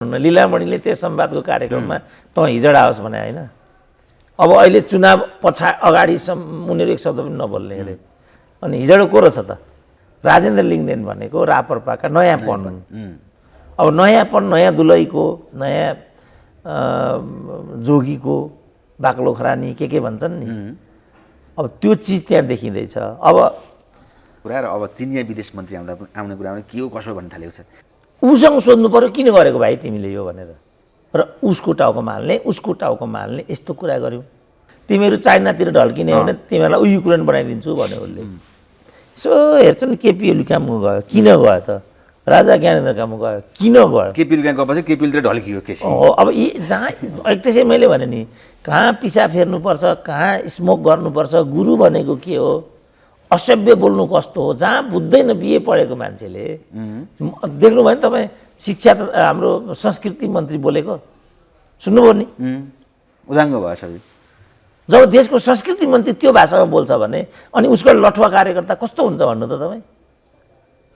लीलामणिले त्यस संवादको कार्यक्रममा त हिजडा आओस् भने होइन। अब अहिले चुनाव अगाडिसम्म उनीहरू एक शब्द पनि नबोल्ने अरे। अनि हिजडो को रहेछ त? राजेन्द्र लिङ्गदेन भनेको रापरपाका नयाँपन। अब नयाँपन, नयाँ दुलैको, नयाँ जोगीको, बाक्लो खरानी के भन्छन् नि, अब त्यो चिज त्यहाँ देखिँदैछ। अब कुरा र अब चिनिया विदेश मन्त्री आउने कुरामा के हो कसो भन्ने थालेको छ। उसँग सोध्नु पर्यो किन गरेको भाइ तिमीले यो भनेर, र उसको टाउकोमा हाल्ने, उसको टाउकोमा हाल्ने, यस्तो कुरा गर्यौ। तिमीहरू चाइनातिर ढल्किने हो भने तिमीहरूलाई युक्रेन बनाइदिन्छु भन्यो उसले। यसो हेर्छन् केपी ओली कहाँ गयो, किन गयो त? राजा ज्ञानेन्द्र कहाँ गयो, किन गयो? केपी ओली कहाँ गएपछि केपी ओलीतिर ढल्कियो केसी। अब यी जहाँ त्यसै मैले भने नि, कहाँ पिसा फेर्नुपर्छ, कहाँ स्मोक गर्नुपर्छ, गुरु भनेको के हो, असभ्य बोल्नु कस्तो हो, जहाँ बुझ्दैन बिए पढेको मान्छेले। देख्नुभयो नि तपाईँ, शिक्षा त हाम्रो संस्कृति मन्त्री बोलेको सुन्नुभयो नि, उदाङ्ग भयो सबै। जब देशको संस्कृति मन्त्री त्यो भाषामा बोल्छ भने अनि उसको लठुवा कार्यकर्ता कस्तो हुन्छ भन्नु त तपाईँ?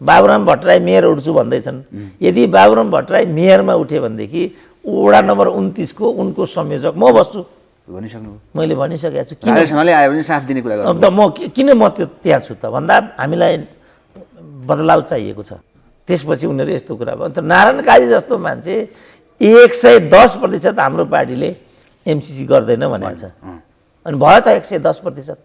बाबुराम भट्टराई मेयर उठ्छु भन्दैछन्। यदि बाबुराम भट्टराई मेयरमा उठ्यो भनेदेखि वडा नम्बर 29 को उनको संयोजक म बस्छु भनिसक्नु। मैले भनिसकेको छु। राजेशसँगले आयो भने साथ दिने कुरा गर्नु। त म किन म त्यहाँ छु त भन्दा हामीलाई बदलाव चाहिएको छ। त्यसपछि उनीहरू यस्तो कुरा भयो। अन्त नारायण काजी जस्तो मान्छे 110% हाम्रो पार्टीले एमसिसी गर्दैन भनेको छ। अनि भयो त 110%।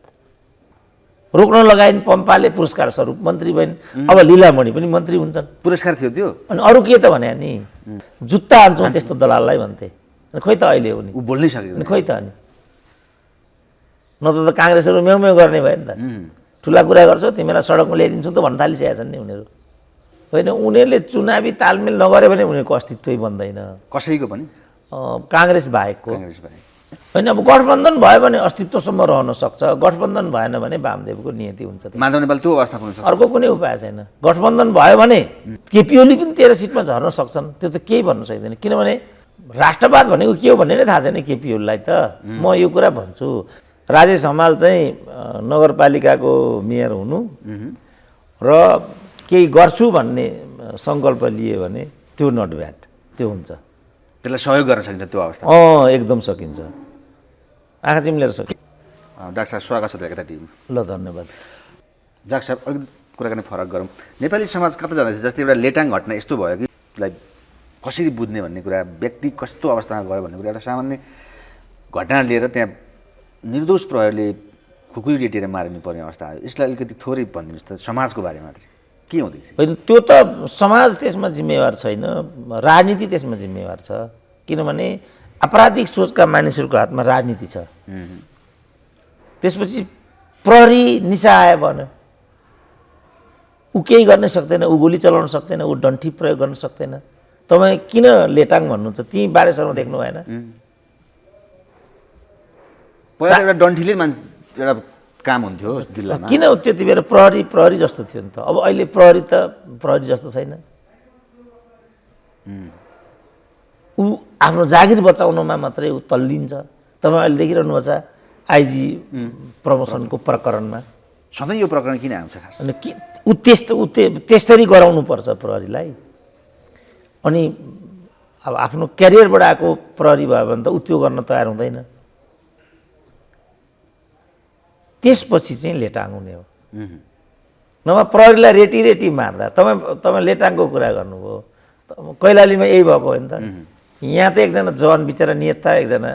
रोक्न लगाइन्, पम्पाले पुरस्कार स्वरूप मन्त्री भइन्। अब लीलामणि पनि मन्त्री हुन्छन्। पुरस्कार थियो त्यो। अनि अरू के त भने नि, जुत्ता हान्छौँ त्यस्तो दलाललाई भन्थे। अनि खोइ त अहिले हो नि, ऊ बोल्नै सक्यो। अनि खोइ त अनि न त काङ्ग्रेसहरू म्याउ म्याउ गर्ने भयो नि त। ठुला कुरा गर्छौ तिमीलाई सडकमा ल्याइदिन्छौँ त भन्न थालिसकेका छन् नि उनीहरू। होइन, उनीहरूले चुनावी तालमेल नगर्यो भने उनीहरूको अस्तित्वै बन्दैन कसैको पनि, काङ्ग्रेस बाहेकको। काङ्ग्रेस बाहेक होइन, अब गठबन्धन भयो भने अस्तित्वसम्म रहन सक्छ, गठबन्धन भएन भने वामदेवको नियति हुन्छ। माधव नेपाल त्यो अवस्था पुग्न सक्छ। अर्को कुनै उपाय छैन। गठबन्धन भयो भने केपी ओली पनि 13 सिटमा झर्न सक्छन्, त्यो त केही भन्न सक्दैन। किनभने राष्ट्रवाद भनेको के हो भन्ने नै थाहा छैन केपी ओलीलाई त। म यो कुरा भन्छु, राजेश हमाल चाहिँ नगरपालिकाको मेयर हुनु र केही गर्छु भन्ने सङ्कल्प लिए भने त्यो नट ब्याड, त्यो हुन्छ। त्यसलाई सहयोग गर्न सकिन्छ त्यो अवस्था। एकदम सकिन्छ, आँखा चिम्लेर सकिन्छ। डाक्टर साहब स्वागत छ त्यहाँ टिम। ल धन्यवाद। डाक्टर साहब अलिक कुराकानी फरक गरौँ। नेपाली समाज कता जाँदैछ? जस्तै एउटा लेटाङ घटना यस्तो भयो कि लाइक कसरी बुझ्ने भन्ने कुरा, व्यक्ति कस्तो अवस्थामा गयो भन्ने कुरा, एउटा सामान्य घटना लिएर त्यहाँ निर्दोष प्रहरीले खुकुरी रेटेर मारिनु पर्ने अवस्था आयो। यसलाई अलिकति थोरै भनिदिनुहोस् त, समाजको बारे मात्रै के हुँदैछ? होइन, त्यो त समाज त्यसमा जिम्मेवार छैन, राजनीति त्यसमा जिम्मेवार छ। किनभने आपराधिक सोचका मानिसहरूको हातमा राजनीति छ। त्यसपछि प्रहरी निसा आयो भने ऊ केही गर्न सक्दैन, ऊ गोली चलाउन सक्दैन, ऊ डन्ठी प्रयोग गर्न सक्दैन। तपाईँ किन लेटाङ भन्नुहुन्छ? ती बारेसम्म देख्नु भएन? पहिला एउटा डन्ठीले मान्छे एउटा काम हुन्थ्यो जिल्लामा। किन त्यति बेला प्रहरी जस्तो थियो नि त? अब अहिले प्रहरी त प्रहरी जस्तो छैन। ऊ आफ्नो जागिर बचाउनमा मात्रै ऊ तल्लिन्छ। तपाईँ अहिले देखिरहनु भएको छ आइजी प्रमोसनको प्रकरणमा। सधैँ यो प्रकरण किन आउँछ खास? अनि ऊ त्यस्तरी गराउनुपर्छ प्रहरीलाई। अनि अब आफ्नो क्यारियर बढाएको प्रहरी भयो भने त ऊ त्यो गर्न तयार हुँदैन। त्यसपछि चाहिँ लेटाङ हुने हो। नभए प्रहरीलाई रेटी मार्दा तपाईँ लेटाङको कुरा गर्नुभयो, कैलालीमा यही भएको हो नि त। यहाँ त एकजना जवान बिचरा नियत्ता एकजना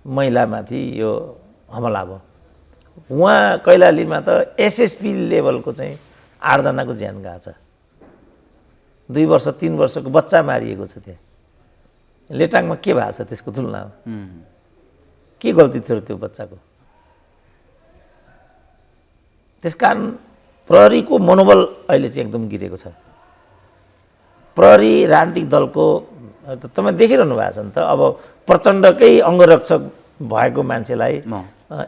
महिलामाथि यो हमला भयो। उहाँ कैलालीमा त एसएसपी लेभलको चाहिँ 8 जनाको ज्यान गएको छ। 2 वर्ष 3 वर्षको बच्चा मारिएको छ त्यहाँ। लेटाङमा के भएको छ त्यसको तुलनामा? के गल्ती थियो त्यो बच्चाको? त्यसकारण प्रहरीको मनोबल अहिले चाहिँ एकदम गिरेको छ। प्रहरी राजनीतिक दलको तपाईँ देखिरहनु भएको छ नि त। अब प्रचण्डकै अङ्गरक्षक भएको मान्छेलाई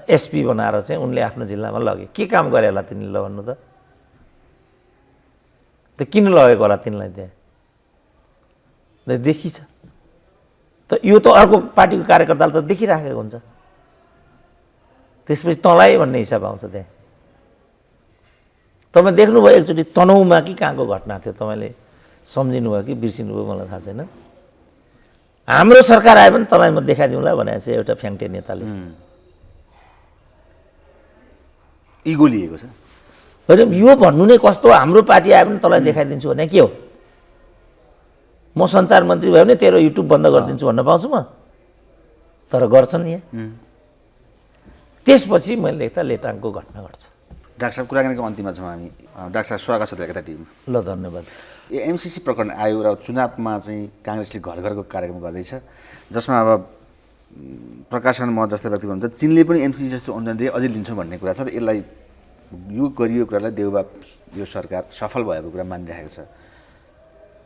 एसपी बनाएर चाहिँ उनले आफ्नो जिल्लामा लगे। के काम गरे होला तिनीले? ल भन्नु त किन लगेको होला तिनलाई त्यहाँ? देखिछ त। यो त अर्को पार्टीको कार्यकर्ताले त देखिराखेको हुन्छ। त्यसपछि तँलाई भन्ने हिसाब आउँछ त्यहाँ। तपाईँ देख्नुभयो एकचोटि तनहुमा कि कहाँको घटना थियो, तपाईँले सम्झिनुभयो कि बिर्सिनुभयो मलाई थाहा छैन। हाम्रो सरकार आयो भने तँलाई म देखाइदिउँला भनेर चाहिँ एउटा फ्याङ्टे नेताले इगो लिएको छ। होइन यो भन्नु नै कस्तो, हाम्रो पार्टी आयो भने तँलाई देखाइदिन्छु भने के हो? म सञ्चार मन्त्री भयो भने तेरो युट्युब बन्द गरिदिन्छु भन्न पाउँछु म? तर गर्छन् यहाँ। त्यसपछि मैले देख्दा लेटाङको घटना घट्छ। डाक्टर साहब, कुराकानीको अन्तिममा छौँ हामी। डाक्टर साहब स्वागत छ एकता टिभीमा। ल धन्यवाद। एमसिसी प्रकरण आयो र चुनावमा चाहिँ काङ्ग्रेसले घर घरको कार्यक्रम गर्दैछ, जसमा अब प्रकाशन म जस्ता व्यक्ति हुनुहुन्छ चीनले पनि एमसिसी जस्तो अनुदान दिए अझै लिन्छौँ भन्ने कुरा छ र यसलाई यो गरियो कुरालाई देउबा यो सरकार सफल भएको कुरा मानिरहेको छ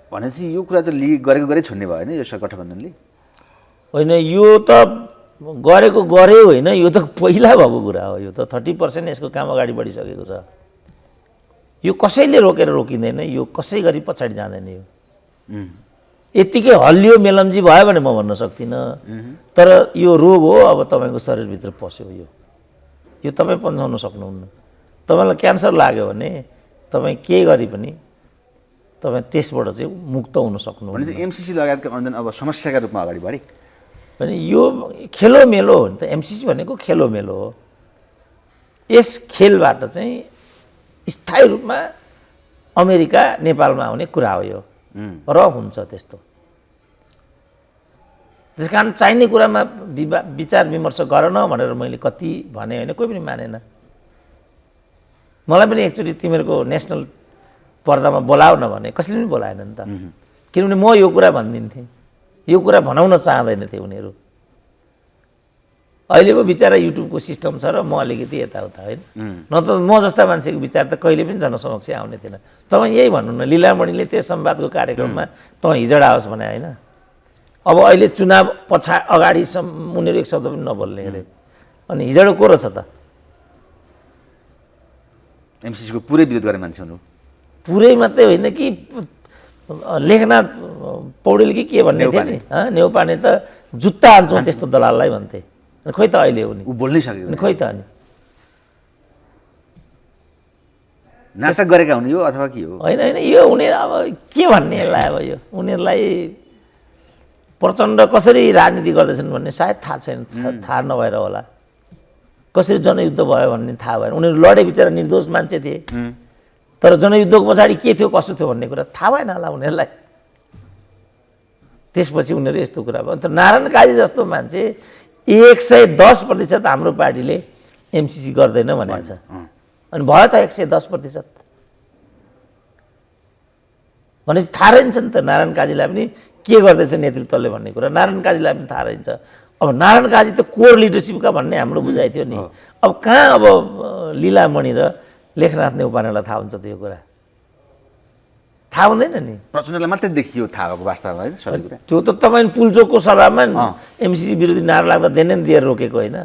भनेपछि यो कुरा चाहिँ गरेको गरे छोड्ने भयो होइन यो गठबन्धनले? होइन, यो त गरेको गरे होइन, यो त पहिला भएको कुरा हो। यो त 30% यसको काम अगाडि बढिसकेको छ। यो कसैले रोकेर रोकिँदैन, यो कसै गरी पछाडि जाँदैन। यो यत्तिकै हल्लियो मेलम्जी भयो भने म भन्न सक्दिनँ, तर यो रोग हो, अब तपाईँको शरीरभित्र पस्यो। यो तपाईँ पन्छाउन सक्नुहुन्न। तपाईँलाई क्यान्सर लाग्यो भने तपाईँ के गरी पनि तपाईँ त्यसबाट चाहिँ मुक्त हुन सक्नुहुन्न। भने चाहिँ एमसिसी लगायतका अनुदान अब समस्याका रूपमा अगाडि बढे भने यो खेलोमेलो हो नि त। एमसिसी भनेको खेलोमेलो हो। यस खेलबाट चाहिँ स्थायी रूपमा अमेरिका नेपालमा आउने कुरा हो यो, र हुन्छ त्यस्तो। त्यस कारण चाहिने कुरामा विचार विमर्श गर न भनेर मैले कति भने होइन, कोही पनि मानेन। मलाई पनि एकचोटि तिमीहरूको नेसनल पर्दामा बोलाऊ न भने कसैले पनि बोलाएन नि त। किनभने म यो कुरा भनिदिन्थेँ, यो कुरा भनाउन चाहँदैनथे उनीहरू। अहिले पो बिचरा युट्युबको सिस्टम छ र म अलिकति यताउता, होइन? न त म जस्ता मान्छेको विचार त कहिले पनि जनसमक्ष आउने थिएन। तपाईँ यही भन्नु न, लीलामणिले त्यस संवादको कार्यक्रममा तँ हिजडा आओस् भने, होइन? अब अहिले चुनाव अगाडिसम्म उनीहरू एक शब्द पनि नबोल्ने अरे, अनि हिजडो को रहेछ त? एमसिसीको पुरै विरोध गर्ने मान्छे हुनु? पुरै मात्रै होइन कि लेखनाथ पौडेल कि के भन्ने थियो नि, नेउपाने त जुत्ता हान्छौँ त्यस्तो दलाललाई भन्थे। अनि खोइ त अहिले उनी ऊ बोल्नै सक्यो? अनि खोइ त अनि नाटक गरेका हुने यो अथवा के हो? होइन होइन, यो उनीहरू अब के भन्ने यसलाई? अब यो उनीहरूलाई प्रचण्ड कसरी राजनीति गर्दैछन् भन्ने सायद थाहा छैन, थाहा नभएर होला। कसरी जनयुद्ध भयो भन्ने थाहा भएन। उनीहरू लडे, बिचरा निर्दोष मान्छे थिए, तर जनयुद्धको पछाडि के थियो कसो थियो भन्ने कुरा थाहा भएन होला उनीहरूलाई। त्यसपछि उनीहरू यस्तो कुरा भयो। अन्त नारायण काजी जस्तो मान्छे 110% हाम्रो पार्टीले एमसिसी गर्दैन भनेको छ, अनि भयो त 110%। भनेपछि थाहा रहन्छ नि त नारायण काजीलाई पनि के गर्दैछ नेतृत्वले भन्ने कुरा नारायण काजीलाई पनि थाहा रहन्छ। अब नारायण काजी त कोर लिडरसिपका भन्ने हाम्रो बुझाइ थियो नि। अब कहाँ अब लीलामणि र लेखनाथ नेउपानेलाई थाहा हुन्छ त यो कुरा? थाहा हुँदैन नि। प्रचण्डलाई मात्रै देखियो थाहा भएको वास्तवमा, होइन? सबै कुरा त्यो त तपाईँ पुल्चोकको सभामा एमसिसी विरोधी नारा लाग्दा देन दिएर रोकेको होइन?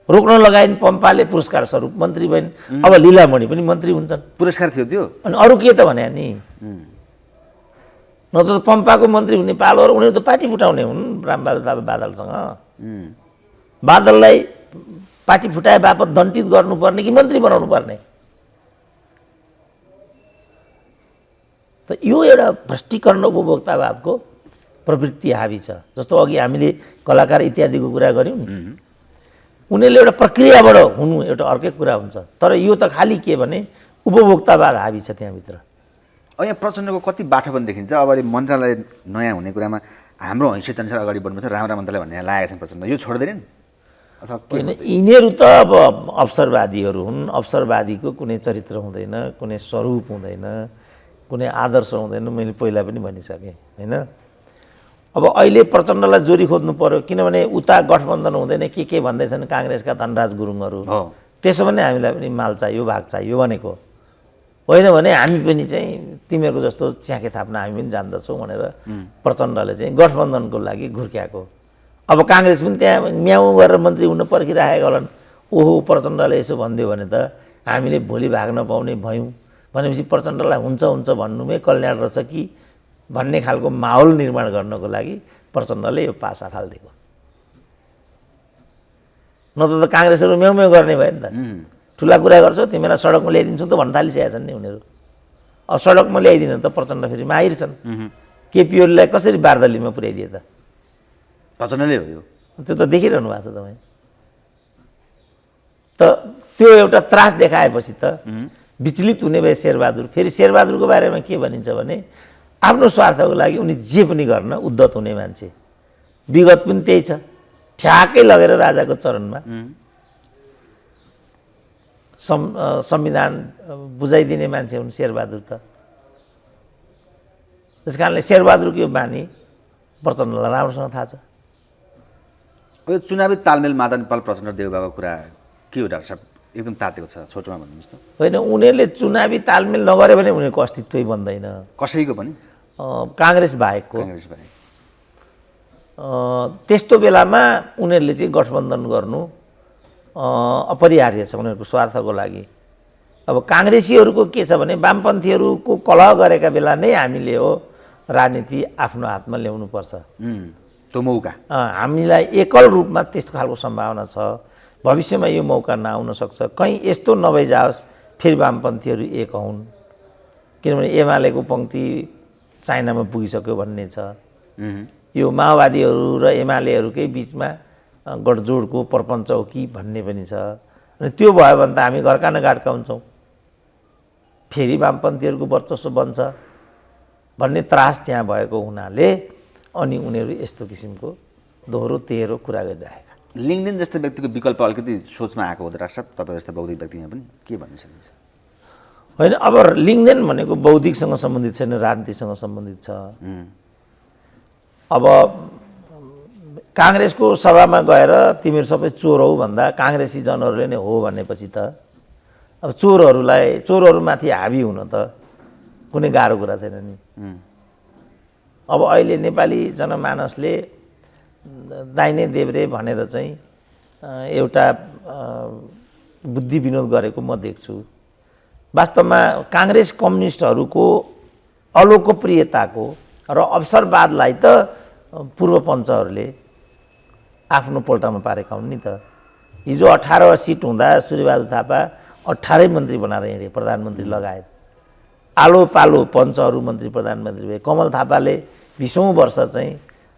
रोक्न लगाइन् पम्पाले पुरस्कार स्वरूप मन्त्री भइन्। अब लीलामणि पनि मन्त्री हुन्छन्, पुरस्कार थियो त्यो। अनि अरू के त भने नि? न त पम्पाको मन्त्री हुने पालो, र उनीहरू त पार्टी फुटाउने हुन् रामबहादुर थापा बादलसँग। बादललाई पार्टी फुटाए बापत दण्डित गर्नुपर्ने कि मन्त्री बनाउनु पर्ने? त यो एउटा भ्रष्टीकरण उपभोक्तावादको प्रवृत्ति हावी छ। जस्तो अघि हामीले कलाकार इत्यादिको कुरा गऱ्यौँ नि, उनीहरूले एउटा प्रक्रियाबाट हुनु एउटा अर्कै कुरा हुन्छ, तर यो त खालि के भने उपभोक्तावाद हावी छ त्यहाँभित्र। अब यहाँ प्रचण्डको कति बाटो पनि देखिन्छ। अब अहिले मन्त्रालय नयाँ हुने कुरामा हाम्रो हैसियत अनुसार अगाडि बढ्नुपर्छ, राम्रा मन्त्रालय भन्ने लागेको छन् प्रचण्ड। यो छोड्दैनन् अथवा होइन? यिनीहरू त अब अवसरवादीहरू हुन्। अवसरवादीको कुनै चरित्र हुँदैन, कुनै स्वरूप हुँदैन, कुनै आदर्श हुँदैन। मैले पहिला पनि भनिसकेँ, होइन? अब अहिले प्रचण्डलाई जोरी खोज्नु पर्यो, किनभने उता गठबन्धन हुँदैन के भन्दैछन् काङ्ग्रेसका धनराज गुरुङहरू। त्यसो भने हामीलाई पनि माल चाहियो, भाग चाहियो भनेको होइन भने हामी पनि चाहिँ तिमीहरूको जस्तो च्याखे थाप्न हामी पनि जान्दछौँ भनेर प्रचण्डले चाहिँ गठबन्धनको लागि घुर्क्याएको। अब काङ्ग्रेस पनि त्यहाँ म्याउ गरेर मन्त्री हुन पर्खिराखेका होलान्। ओहो, प्रचण्डले यसो भनिदियो भने त हामीले भोलि भाग्न पाउने भयौँ भनेपछि प्रचण्डलाई हुन्छ भन्नुमै कल्याण रहेछ कि भन्ने खालको माहौल निर्माण गर्नको लागि प्रचण्डले यो पासा फालिदिएको। न त काङ्ग्रेसहरू म्याउ गर्ने भयो नि त। ठुला कुरा गर्छौ तिमीलाई सडकमा ल्याइदिन्छौ त भन्न थालिसकेका छन् नि उनीहरू। सडकमा ल्याइदिन त प्रचण्ड फेरि माहिर छन्। केपी ओलीलाई कसरी बार्दलीमा पुर्याइदिए त? प्रचण्डले हो यो। त्यो त देखिरहनु भएको छ तपाईँ। त त्यो एउटा त्रास देखाएपछि त विचलित हुने भए शेरबहादुर। फेरि शेरबहादुरको बारेमा के भनिन्छ भने आफ्नो स्वार्थको लागि उनी जे पनि गर्न उद्धत हुने मान्छे। विगत पनि त्यही छ, ठ्याक्कै लगेर राजाको चरणमा संविधान बुझाइदिने मान्छे हुन् शेरबहादुर त। त्यस कारणले शेरबहादुरको यो बानी प्रचण्डलाई राम्रोसँग थाहा छ। यो चुनावी तालमेल माधव नेपाल प्रचण्ड देउबाको कुरा के हो डाक्टर साहब? एकदम तातेको छ, छोटोमा भन्नुहोस् त। होइन, उनीहरूले चुनावी तालमेल नगरे भने उनीहरूको अस्तित्वै बन्दैन, कसैको पनि, काङ्ग्रेस बाहेकको। काङ्ग्रेस बाहेक। त्यस्तो बेलामा उनीहरूले चाहिँ गठबन्धन गर्नु अपरिहार्य छ उनीहरूको स्वार्थको लागि। अब काङ्ग्रेसीहरूको के छ भने वामपन्थीहरूको कलह गरेका बेला नै हामीले हो राजनीति आफ्नो हातमा ल्याउनुपर्छ। त्यो मौका हामीलाई एकल रूपमा त्यस्तो खालको सम्भावना छ। भविष्यमा यो मौका नआउन सक्छ। कहीँ यस्तो नभइजाओस् फेरि वामपन्थीहरू एक हुन्, किनभने एमालेको पङ्क्ति चाइनामा पुगिसक्यो भन्ने छ। यो माओवादीहरू र एमालेहरूकै बिचमा गठजोडको प्रपञ्च हो कि भन्ने पनि छ। अनि त्यो भयो भने त हामी घरकानगाटका हुन्छौँ, फेरि वामपन्थीहरूको वर्चस्व बन्छ भन्ने त्रास त्यहाँ भएको हुनाले अनि उनीहरू यस्तो किसिमको दोहोरो तेह्रो कुरा गरिरहेका। लिङ्कडिन जस्तो व्यक्तिको विकल्प अलिकति सोचमा आएको हो डाक्टर साहब तपाईँ जस्तो बौद्धिक व्यक्तिमा पनि के भन्नु सकिन्छ? होइन, अब लिङ्कडिन भनेको बौद्धिकसँग सम्बन्धित छैन, राजनीतिसँग सम्बन्धित छ। अब काङ्ग्रेसको सभामा गएर तिमीहरू सबै चोर हौ भन्दा काङ्ग्रेसी जनहरूले नै हो भनेपछि त अब चोरहरूमाथि हावी हुन त कुनै गाह्रो कुरा छैन नि। अब अहिले नेपाली जनमानसले दाहिने देब्रे भनेर चाहिँ एउटा बुद्धि विनोद गरेको म देख्छु। वास्तवमा काङ्ग्रेस कम्युनिस्टहरूको अलोकप्रियताको र अवसरवादलाई त पूर्वपञ्चहरूले आफ्नो पोल्टामा पारेका हुन् नि त। हिजो 18 सिट हुँदा सूर्यबहादुर थापा 18 मन्त्री बनाएर हिँडे, प्रधानमन्त्री लगायत। आलो पालो पञ्चहरू मन्त्री प्रधानमन्त्री भए। कमल थापाले 20औं वर्ष चाहिँ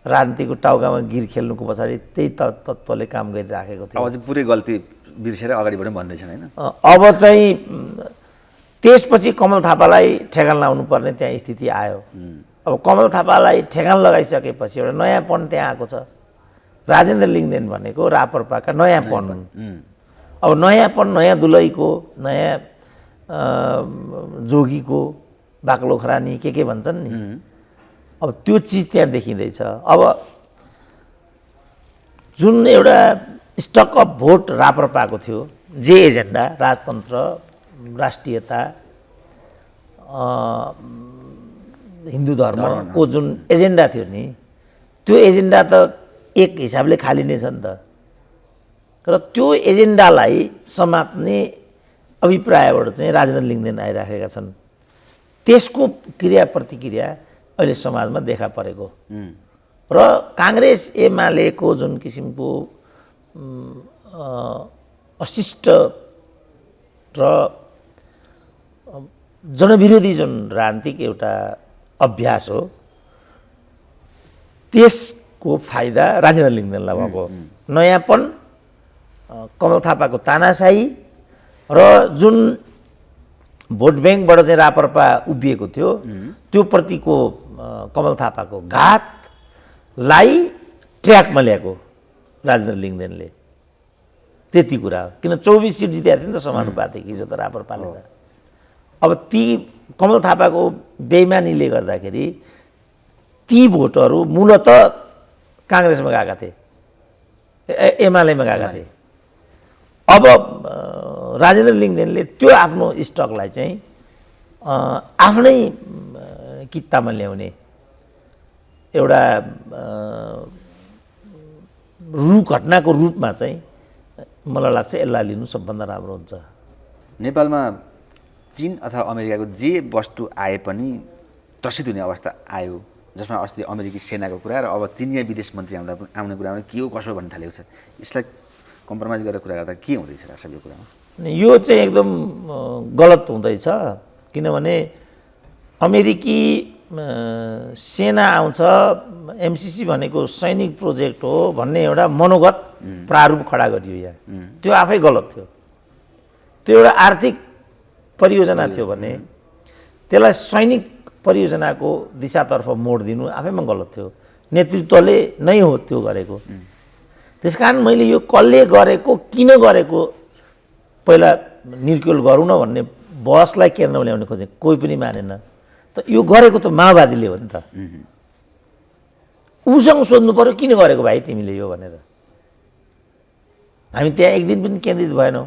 राजनीतिको टाउकामा गिर खेल्नुको पछाडि त्यही तत्त्वले काम गरिराखेको थियो। अब चाहिँ पुरै गल्ती बिर्सेर अगाडि बढ्नु भन्दैछन् होइन? अब चाहिँ त्यसपछि कमल थापालाई ठेगान लाउनु पर्ने त्यहाँ स्थिति आयो। अब कमल थापालाई ठेगान लगाइसकेपछि एउटा नयाँपन त्यहाँ आएको छ। राजेन्द्र लिङ्गदेन भनेको राप्रपाका नयाँपन हुन्। अब नयाँपन, नयाँ दुलैको, नयाँ जोगीको, बाक्लो खरानी के भन्छन् नि, अब त्यो चिज त्यहाँ देखिँदैछ। अब जुन एउटा स्टक अफ भोट राप्रपाको थियो, जे एजेन्डा राजतन्त्र, राष्ट्रियता, हिन्दू धर्मको जुन एजेन्डा थियो नि, त्यो एजेन्डा त एक हिसाबले खाली नै छ नि त। र त्यो एजेन्डालाई समात्ने अभिप्रायबाट चाहिँ राजेन्द्र लिङ्गदेन आइराखेका छन्। त्यसको क्रिया प्रतिक्रिया अहिले समाजमा देखा परेको र काङ्ग्रेस एमालेको जुन किसिमको अशिष्ट र जनविरोधी जुन राजनीतिक एउटा अभ्यास हो, त्यसको फाइदा राजेन्द्र लिङ्गदेनलाई भएको। नयाँपन, कमल थापाको तानाशाही र जुन भोट ब्याङ्कबाट चाहिँ राप्रपा उभिएको थियो त्यो प्रतिको कमल थापाको घातलाई ट्र्याकमा ल्याएको राजेन्द्र लिङ्गदेनले। त्यति कुरा हो। किन 24 सिट जितेका थिए नि त समानुपातिक हिजो त राप्रपाले त। अब ती कमल थापाको बेइमानीले गर्दाखेरि ती भोटहरू मूलत काङ्ग्रेसमा गएका थिए, एमालेमा गएका थिए। अब राजेन्द्र लिङ्गदेनले त्यो आफ्नो स्टकलाई चाहिँ आफ्नै कित्तामा ल्याउने एउटा घटनाको रूपमा चाहिँ मलाई लाग्छ यसलाई लिनु सबभन्दा राम्रो हुन्छ। नेपालमा चीन अथवा अमेरिकाको जे वस्तु आए पनि त्रसित हुने अवस्था आयो, जसमा अस्ति अमेरिकी सेनाको कुरा र अब चिनिया विदेश मन्त्री आउने कुरा के हो कसो भन्ने थालेको छ। यसलाई कम्प्रोमाइज गरेर कुरा गर्दा के हुँदैछ राष्ट्र यो कुरामा? यो चाहिँ एकदम गलत हुँदैछ। किनभने अमेरिकी सेना आउँछ, एमसिसी भनेको सैनिक प्रोजेक्ट हो भन्ने एउटा मनोगत प्रारूप खडा गरियो यहाँ। त्यो आफै गलत थियो। त्यो एउटा आर्थिक परियोजना थियो भने त्यसलाई सैनिक परियोजनाको दिशातर्फ मोड दिनु आफैमा गलत थियो। नेतृत्वले नै हो त्यो गरेको। त्यसकारण मैले यो कसले गरेको, किन गरेको पहिला निर्क्युल गरौँ न भन्ने बहसलाई केन्द्रमा ल्याउने खोजेँ, कोही पनि मानेन। त यो गरेको त माओवादीले हो नि त। उसँग सोध्नु पर्यो किन गरेको भाइ तिमीले यो भनेर। हामी त्यहाँ एक दिन पनि केन्द्रित भएनौँ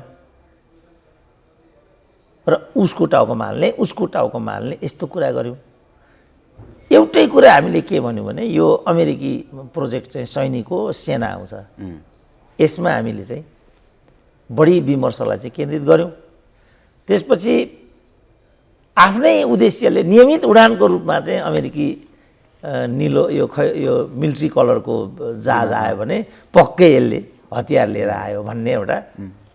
र उसको टाउकोमा हाल्ने, उसको टाउकोमा हाल्ने यस्तो कुरा गऱ्यौँ। एउटै कुरा हामीले के भन्यौँ भने यो अमेरिकी प्रोजेक्ट चाहिँ सैनिक हो, सेना आउँछ, यसमा हामीले चाहिँ बढी विमर्शलाई चाहिँ केन्द्रित गऱ्यौँ। त्यसपछि आफ्नै उद्देश्यले नियमित उडानको रूपमा चाहिँ अमेरिकी निलो यो मिलिट्री कलरको जहाज आयो भने पक्कै यसले हतियार लिएर आयो भन्ने एउटा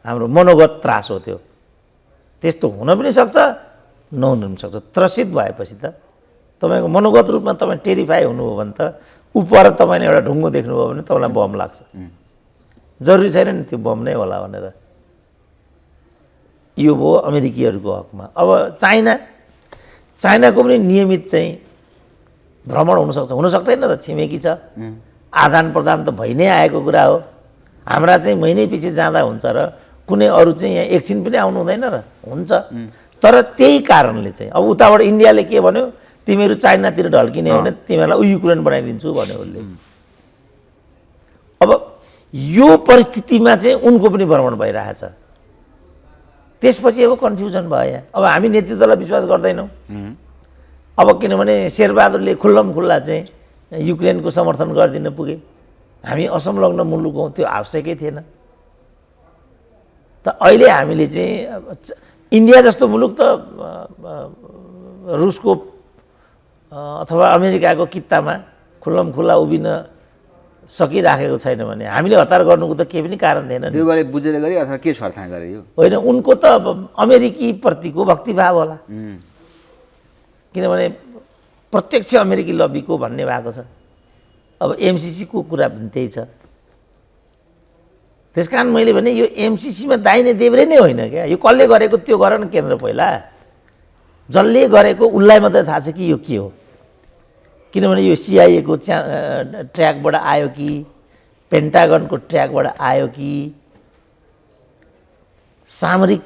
हाम्रो मनोगत त्रास हो त्यो। त्यस्तो हुन पनि सक्छ, नहुन पनि सक्छ। त्रसित भएपछि त तपाईँको मनोगत रूपमा तपाईँ टेरिफाई हुनुभयो भने त उपर तपाईँले एउटा ढुङ्गो देख्नुभयो भने तपाईँलाई बम लाग्छ। जरुरी छैन नि त्यो बम नै होला भनेर। यो भयो अमेरिकीहरूको हकमा। अब चाइनाको पनि नियमित चाहिँ भ्रमण हुनसक्छ, हुन सक्दैन र, छिमेकी छ। आदान प्रदान त भइ नै आएको कुरा हो। हाम्रा चाहिँ महिनै पछि जाँदा हुन्छ र कुनै अरू चाहिँ यहाँ एकछिन पनि आउनु हुँदैन र, हुन्छ। तर त्यही कारणले चाहिँ अब उताबाट इन्डियाले के भन्यो, तिमीहरू चाइनातिर ढल्किने हो भने तिमीहरूलाई युक्रेन बनाइदिन्छु भन्यो उसले। अब यो परिस्थितिमा चाहिँ उनको पनि भ्रमण भइरहेछ। त्यसपछि अब कन्फ्युजन भयो यहाँ। अब हामी नेतृत्वलाई विश्वास गर्दैनौँ। अब किनभने शेरबहादुरले खुल्लमखुल्ला चाहिँ युक्रेनको समर्थन गरिदिन पुगे। हामी असंलग्न मुलुक हौँ, त्यो आवश्यकै थिएन। त अहिले हामीले चाहिँ इन्डिया जस्तो मुलुक त रुसको अथवा अमेरिकाको कित्तामा खुल्लमखुल्ला उभिन सकिराखेको छैन भने हामीले हतार गर्नुको त केही पनि कारण थिएन। त्यो गरे बुझेर गरे अथवा के स्वार्थ गरे यो होइन, उनको त अमेरिकी प्रतिको भक्तिभाव होला। किनभने प्रत्यक्ष अमेरिकी लबीको भन्ने भएको छ। अब एमसिसीको कुरा पनि त्यही छ। त्यसकारण मैले भने यो एमसिसीमा दाहिने देब्रे नै होइन क्या। यो कसले गरेको त्यो गर न केन्द्र पहिला। जसले गरेको उसलाई मात्रै थाहा छ कि यो के हो। किनभने यो सिआइएको ट्र्याकबाट आयो कि पेन्टागनको ट्र्याकबाट आयो कि सामरिक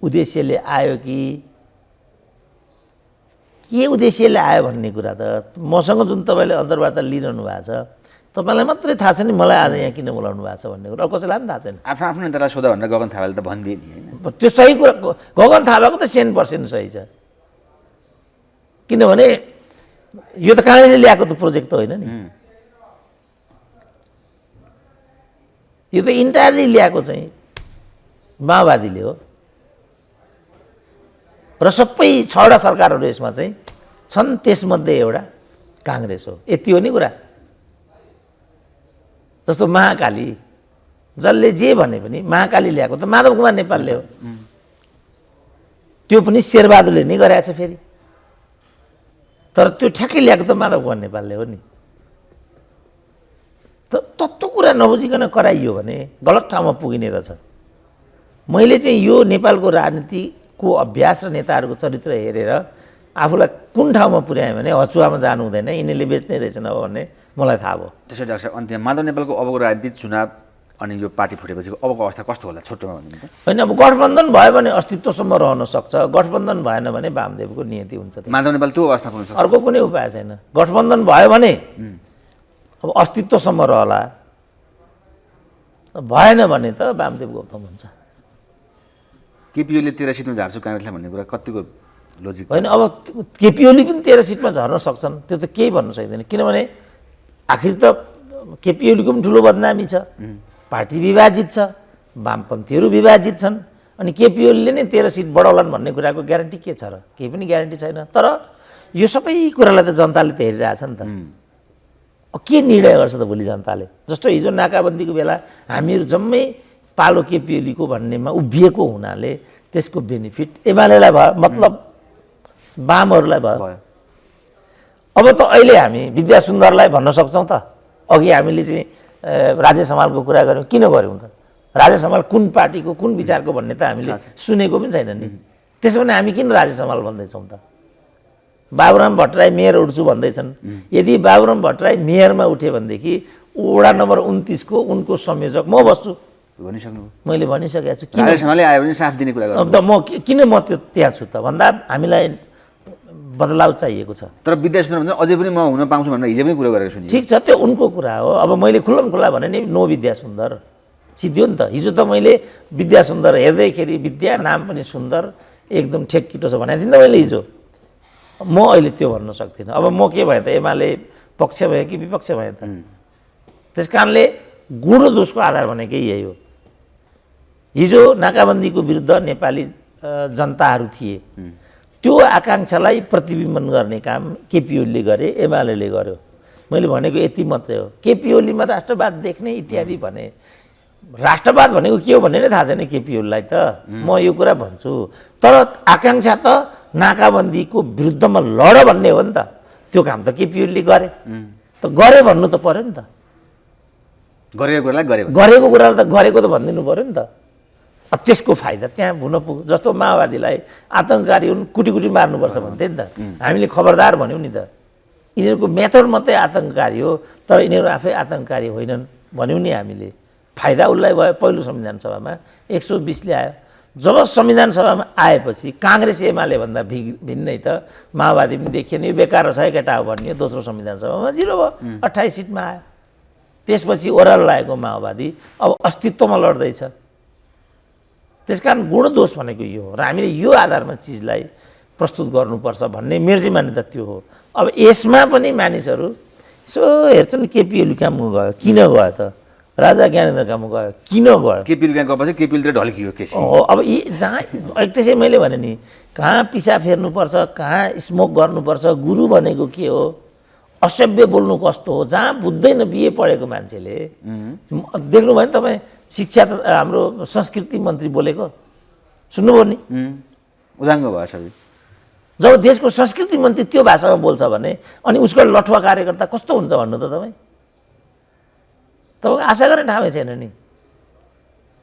उद्देश्यले आयो कि के उद्देश्यले आयो भन्ने कुरा त मसँग जुन तपाईँले अन्तर्वार्ता लिइरहनु भएको छ तपाईँलाई मात्रै थाहा छ नि मलाई आज यहाँ किन बोलाउनु भएको छ भन्ने कुरा कसैलाई पनि थाहा छैन। आफ्नो आफ्नो नेतालाई सोधा भनेर गगन थापाले त भनिदिए नि होइन। त्यो सही कुरा, गगन थापाको त 100% सही छ। किनभने यो त काङ्ग्रेसले ल्याएको त प्रोजेक्ट त होइन नि। यो त इन्टायरली ल्याएको चाहिँ माओवादीले हो र सबै 6वटा सरकारहरू यसमा चाहिँ छन्, त्यसमध्ये एउटा काङ्ग्रेस हो। यति हो नि कुरा। जस्तो महाकाली, जसले जे भने पनि महाकाली ल्याएको त माधव कुमार नेपालले हो। त्यो पनि शेरबहादुरले नै गरेछ फेरि। तर त्यो ठ्याक्कै ल्याएको त माधव कुमार नेपालले हो नि। त तत्त्व कुरा नबुझिकन कराइयो भने गलत ठाउँमा पुगिने रहेछ। मैले चाहिँ यो नेपालको राजनीतिको अभ्यास र नेताहरूको चरित्र हेरेर आफूलाई कुन ठाउँमा पुर्याएँ भने हचुवामा जानु हुँदैन, यिनीहरूले बेच्ने रहेछन् अब भन्ने मलाई थाहा भयो। त्यसो डाक्टर साहब, अन्त्यमा माधव नेपालको अबको राजनीति चुनाव अनि यो पार्टी फुटेपछि अबको अवस्था कस्तो होला छोटोमा भन्नुहुन्छ? होइन, अब गठबन्धन भयो भने अस्तित्वसम्म रहन सक्छ, गठबन्धन भएन भने वामदेवको नियति हुन्छ। माधव नेपाल त्यो अवस्था पुग्न सक्छ? अर्को कुनै उपाय छैन। गठबन्धन भयो भने अब अस्तित्वसम्म रहला, भएन भने त वामदेव गौतम हुन्छ। केपिओले 13 सिटमा झार्छु काङ्ग्रेसलाई भन्ने कुरा कतिको लोजिक? होइन, अब केपिओले पनि 13 सिटमा झर्न सक्छन्, त्यो त केही भन्न सक्दैन। किनभने आखिर त केपिओलीको पनि ठुलो बदनामी छ, पार्टी विभाजित छ, वामपन्थीहरू विभाजित छन्, अनि केपिओलीले नै 13 सिट बढाउलान् भन्ने कुराको ग्यारेन्टी के छ र? केही पनि ग्यारेन्टी छैन। तर यो सबै कुरालाई त जनताले त हेरिरहेछ नि त। के निर्णय गर्छ त भोलि जनताले? जस्तो हिजो नाकाबन्दीको बेला हामीहरू जम्मै पालो केपिओलीको भन्नेमा उभिएको हुनाले त्यसको बेनिफिट एमालेलाई भयो। मतलब वामहरूलाई भयो। भयो। अब त अहिले हामी विद्या सुन्दरलाई भन्न सक्छौँ त। अघि हामीले चाहिँ राजेश हमालको कुरा गऱ्यौँ, किन गऱ्यौँ त? राजेश हमाल कुन पार्टीको कुन विचारको भन्ने त हामीले सुनेको पनि छैन नि। त्यसो भने हामी किन राजेश हमाल भन्दैछौँ त? बाबुराम भट्टराई मेयर उठ्छु भन्दैछन्। यदि बाबुराम भट्टराई मेयरमा उठ्यो भनेदेखि वडा नम्बर 29 को उनको संयोजक म बस्छु। भनिसक्नु मैले भनिसकेको छु। किन राजेश हमालले आयो भने साथ दिने कुरा गर्नु। अब त म किन म त्यो त्यहाँ छु त भन्दा हामीलाई बदलाव चाहिएको छ। तर विद्या सुन्दर भन्छ अझै पनि म हुन पाउँछु भनेर हिजो पनि कुरा गरेको सुनि। ठिक छ, त्यो उनको कुरा हो। अब मैले खुल्लम खुल्ला भने नि नो विद्या सुन्दर सिद्धियो नि त। हिजो त मैले विद्या सुन्दर हेर्दैखेरि विद्या नाम पनि सुन्दर एकदम ठेक्किटो छ भनेको थिएँ नि त मैले हिजो। म अहिले त्यो भन्न सक्दिनँ। अब म के भएँ त, एमाले पक्ष भएँ कि विपक्ष भएँ त? त्यस कारणले गुण दोषको आधार भनेकै यही हो। हिजो नाकाबन्दीको विरुद्ध नेपाली जनताहरू थिए, त्यो आकाङ्क्षालाई प्रतिबिम्बन गर्ने काम केपी ओलीले गरे, एमाले गर्यो। मैले भनेको यति मात्रै हो। केपी ओलीमा राष्ट्रवाद देख्ने इत्यादि भने, राष्ट्रवाद भनेको के हो भन्ने नै थाहा छैन केपी ओलीलाई त। म यो कुरा भन्छु, तर आकाङ्क्षा त नाकाबन्दीको विरुद्धमा लड भन्ने हो नि त। त्यो काम त केपी ओलीले गरे त, गरे भन्नु त पर्यो नि त। गरेको कुरालाई गरेको कुरालाई त गरेको त भनिदिनु पर्यो नि त। त्यसको फाइदा त्यहाँ हुन पुग्यो। जस्तो माओवादीलाई आतङ्ककारी हुन्, कुटी कुटी मार्नुपर्छ भन्थे नि त। हामीले खबरदार भन्यौँ नि त। यिनीहरूको मेथड मात्रै आतङ्ककारी हो, तर यिनीहरू आफै आतङ्ककारी होइनन् भन्यौँ नि हामीले। फाइदा उसलाई भयो। पहिलो संविधान सभामा 120ले आयो। जब संविधान सभामा आएपछि काङ्ग्रेस एमाले भन्दा भिन्नै त माओवादी पनि देखिएन, यो बेकार छ केटा हो भन्ने। दोस्रो संविधान सभामा 0 भयो, 28 सिटमा आयो। त्यसपछि ओह्रालो लागेको माओवादी अब अस्तित्वमा लड्दैछ। त्यसकारण गुण दोष भनेको यो हो र हामीले यो आधारमा चिजलाई प्रस्तुत गर्नुपर्छ भन्ने मेरो चाहिँ मान्यता त्यो हो। अब यसमा पनि मानिसहरू यसो हेर्छन् केपी ओली कहाँ गयो, किन गयो त? राजा ज्ञानेन्द्र कहाँ गयो, किन गयो? केपी ओली कहाँ गएपछि केपी ओलीले ढल्कियो केसी। अब यी जहाँ त्यसै मैले भने नि, कहाँ पिसा फेर्नुपर्छ, कहाँ स्मोक गर्नुपर्छ, गुरु भनेको के हो, असभ्य बोल्नु कस्तो हो, जहाँ बुझ्दैन बिए पढेको मान्छेले। देख्नुभयो नि तपाईँ, शिक्षा त हाम्रो संस्कृति मन्त्री बोलेको सुन्नुभयो नि? उदाङ्ग भयो सबै। जब देशको संस्कृति मन्त्री त्यो भाषामा बोल्छ भने अनि उसको लठुवा कार्यकर्ता कस्तो हुन्छ भन्नु त तपाईँ? तपाईँको आशा गर्ने ठाउँै छैन नि।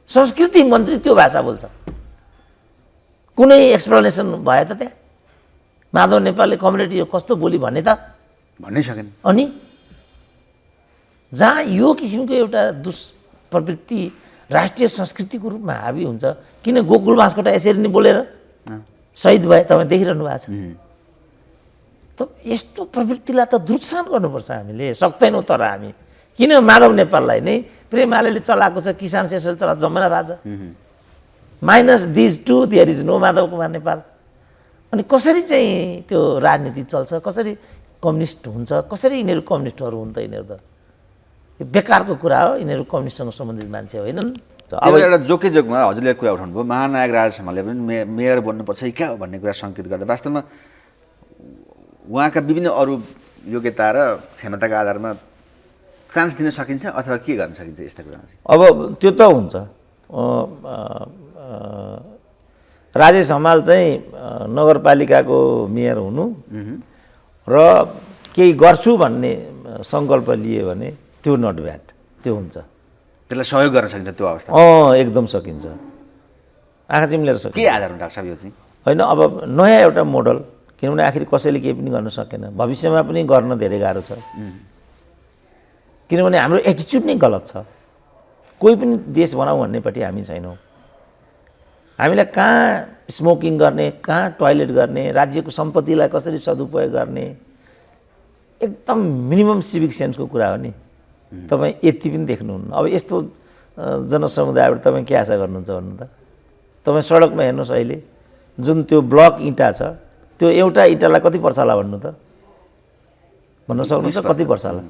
संस्कृति मन्त्री त्यो भाषा बोल्छ, कुनै एक्सप्लेनेसन भयो त त्यहाँ? माधव नेपालले कम्युनिटी कस्तो बोली भन्ने त भन्नै सकेन। अनि जहाँ यो किसिमको एउटा दुष्प्रवृत्ति राष्ट्रिय संस्कृतिको रूपमा हावी हुन्छ, किन गोकुल बाँसकोटा यसरी नै बोलेर शहीद भए तपाईँ देखिरहनु भएको छ। त यस्तो प्रवृत्तिलाई त दुरुत्सान गर्नुपर्छ हामीले, सक्दैनौँ। तर हामी किन माधव नेपाललाई नै प्रेमाले चलाएको छ, किसान शेषले चलाएको जम्मै थाहा छ। Minus these two there is no Madhav Kumar Nepal. अनि कसरी चाहिँ त्यो राजनीति चल्छ, कसरी कम्युनिस्ट हुन्छ, कसरी यिनीहरू कम्युनिस्टहरू हुन् त? यिनीहरू त बेकारको कुरा हो। यिनीहरू कम्युनिस्टसँग सम्बन्धित मान्छे होइनन्। अब एउटा जोकै जोकमा हजुरले कुरा उठाउनु भयो, महानायक राजेश हमालले पनि मेयर बन्नुपर्छ कि क्या हो भन्ने कुरा सङ्केत गर्दा वास्तवमा उहाँका विभिन्न अरू योग्यता र क्षमताका आधारमा चान्स दिन सकिन्छ अथवा के गर्न सकिन्छ यस्ता कुरामा? अब त्यो त हुन्छ। राजेश हमाल चाहिँ नगरपालिकाको मेयर हुनु र केही गर्छु भन्ने सङ्कल्प लिए भने त्यो नट ब्याड, त्यो हुन्छ। त्यसलाई सहयोग गर्न सकिन्छ त्यो अवस्था? एकदम सकिन्छ। आँखा चिम्लेर सकिन्छ। के आधारमा डाक्टर साहब यो चाहिँ? होइन, अब नयाँ एउटा मोडल, किनभने आखिर कसैले केही पनि गर्न सकेन, भविष्यमा पनि गर्न धेरै गाह्रो छ। किनभने हाम्रो एटिच्युड नै गलत छ। कोही पनि देश बनाऊ भन्नेपट्टि हामी छैनौँ। हामीलाई कहाँ स्मोकिङ गर्ने, कहाँ टोयलेट गर्ने, राज्यको सम्पत्तिलाई कसरी सदुपयोग गर्ने, एकदम मिनिमम सिभिक सेन्सको कुरा हो नि। तपाईँ यति पनि देख्नुहुन्न। अब यस्तो जनसमुदायबाट तपाईँ के आशा गर्नुहुन्छ भन्नु त? तपाईँ सडकमा हेर्नुहोस्, अहिले जुन त्यो ब्लक इँटा छ, त्यो एउटा इँटालाई कति पर्छ होला भन्नु त? भन्न सक्नुहुन्छ कति पर्छ होला?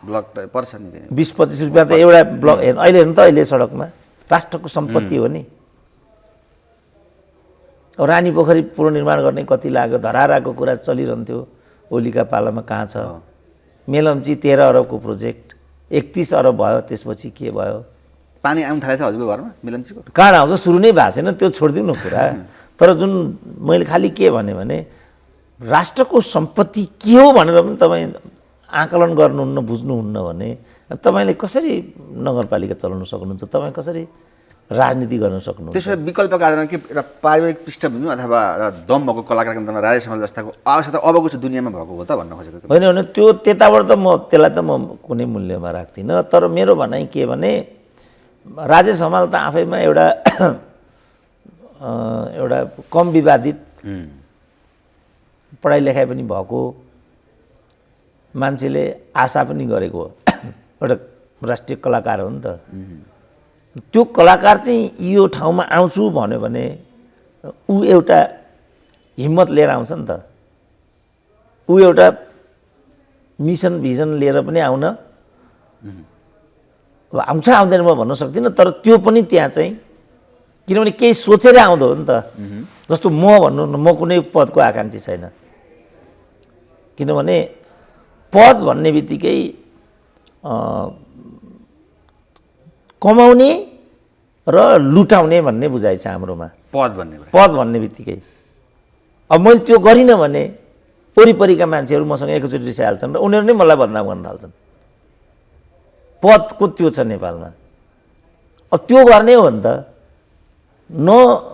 ब्लक पर्छ नि 20-25 रुपियाँ त एउटा ब्लक। अहिले हेर्नु त, अहिले सडकमा राष्ट्रको सम्पत्ति हो नि। रानी पोखरी पुनर्निर्माण गर्ने कति लाग्यो, धराराको कुरा चलिरहन्थ्यो ओलीका पालामा, कहाँ छ? मेलम्ची 13 अरबको प्रोजेक्ट 31 अरब भयो, त्यसपछि के भयो? पानी आउनु थालेछ हजुरको घरमा मेलम्चीको? कहाँ आउँछ, सुरु नै भएको छैन, त्यो छोडिदिनु कुरा। तर जुन मैले खालि के भने राष्ट्रको सम्पत्ति के हो भनेर पनि तपाईँ आकलन गर्नुहुन्न बुझ्नुहुन्न भने तपाईँले कसरी नगरपालिका चलाउन सक्नुहुन्छ, तपाईँ कसरी राजनीति गर्न सक्नुहुन्छ? त्यसो भए विकल्पको आधारमा के एउटा पारिवारिक पृष्ठभूमि अथवा एउटा दम भएको कलाकारको निम्ति राजेश हमाल जस्ताको आवश्यकता अबको चाहिँ दुनियाँमा भएको हो त भन्न खोजेको? होइन होइन, त्यो त्यताबाट त त्यसलाई त म कुनै मूल्यमा राख्दिनँ। तर मेरो भनाइ के भने राजेश हमाल त आफैमा एउटा एउटा कम विवादित, पढाइ लेखाइ पनि भएको, मान्छेले आशा पनि गरेको एउटा राष्ट्रिय कलाकार हो नि त। त्यो कलाकार चाहिँ यो ठाउँमा आउँछु भन्यो भने ऊ एउटा हिम्मत लिएर आउँछ नि त, ऊ एउटा मिसन भिजन लिएर पनि आउन, अब आउँछ आउँदैन म भन्न सक्दिनँ, तर त्यो पनि त्यहाँ चाहिँ किनभने केही सोचेर आउँदो हो नि त। जस्तो म भन्नु न, म कुनै पदको आकाङ्क्षी छैन, किनभने पद भन्ने बित्तिकै कमाउने र लुटाउने भन्ने बुझाइ छ हाम्रोमा। पद भन्ने बित्तिकै अब मैले त्यो गरिनँ भने वरिपरिका मान्छेहरू मसँग एकैचोटि रिसाइहाल्छन् र उनीहरू नै मलाई बदनाम गर्न थाल्छन्। पदको त्यो छ नेपालमा। अब त्यो गर्ने हो भने त न